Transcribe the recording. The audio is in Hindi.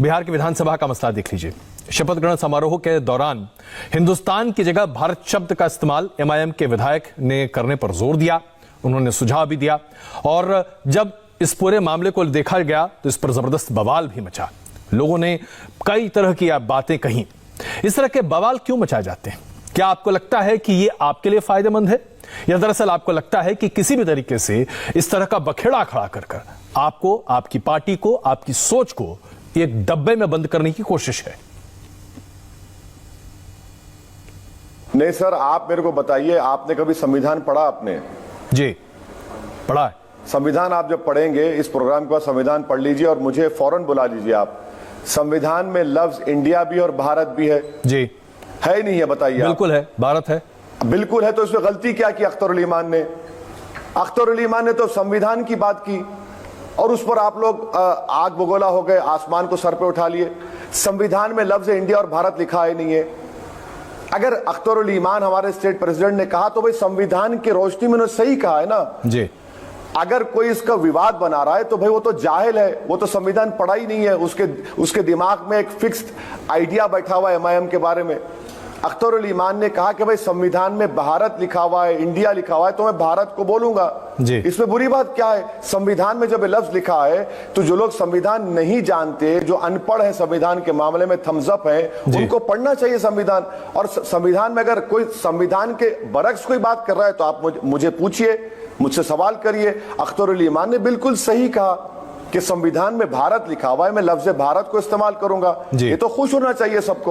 बिहार की विधानसभा का मसला देख लीजिए। शपथ ग्रहण समारोह के दौरान हिंदुस्तान की जगह भारत शब्द का इस्तेमाल एमआईएम के विधायक ने करने पर जोर दिया। उन्होंने सुझाव भी दिया और जब इस पूरे मामले को देखा गया तो इस पर जबरदस्त बवाल भी मचा। लोगों ने कई तरह की बातें कही। इस तरह के बवाल क्यों मचाए जाते हैं? क्या आपको लगता है कि ये आपके लिए फायदेमंद है, या दरअसल आपको लगता है कि किसी भी तरीके से इस तरह का बखेड़ा खड़ा कर आपको, आपकी पार्टी को, आपकी सोच को एक डब्बे में बंद करने की कोशिश है? नहीं सर, आप मेरे को बताइए, आपने कभी संविधान पढ़ा? आपने? जी पढ़ा है। संविधान आप जब पढ़ेंगे, इस प्रोग्राम के बाद संविधान पढ़ लीजिए और मुझे फौरन बुला लीजिए। आप संविधान में लफ्ज इंडिया भी और भारत भी है। जी है ही नहीं है? बताइए। बिल्कुल है, भारत है। बिल्कुल है। तो इसमें गलती क्या की अख्तर उल ईमान ने? अख्तर उल ईमान ने तो संविधान की बात की और उस पर आप लोग आग बगोला हो गए, आसमान को सर पे उठा लिए। संविधान में लफ्ज इंडिया और भारत लिखा ही नहीं है। अगर अख्तर उल ईमान हमारे स्टेट प्रेसिडेंट ने कहा तो भाई संविधान की रोशनी में उन्होंने सही कहा है ना जी। अगर कोई इसका विवाद बना रहा है तो भाई वो तो जाहिल है, वो तो संविधान पढ़ा ही नहीं है। उसके दिमाग में एक फिक्स्ड आइडिया बैठा हुआ है एमआईएम के बारे में। अख्तर उल ईमान ने कहा कि भाई संविधान में भारत लिखा हुआ है, इंडिया लिखा हुआ है, तो मैं भारत को बोलूंगा जी। इसमें बुरी बात क्या है? संविधान में जब लफ्ज लिखा है तो जो लोग संविधान नहीं जानते, जो अनपढ़ है संविधान के मामले में, थम्स अप है, उनको पढ़ना चाहिए संविधान। और संविधान में अगर कोई संविधान के बरक्स कोई बात कर रहा है तो आप मुझे पूछिए, मुझसे सवाल करिए। अख्तर उल ईमान ने बिल्कुल सही कहा कि संविधान में भारत लिखा हुआ है, मैं लफ्ज भारत को इस्तेमाल करूंगा। ये तो खुश होना चाहिए सबको।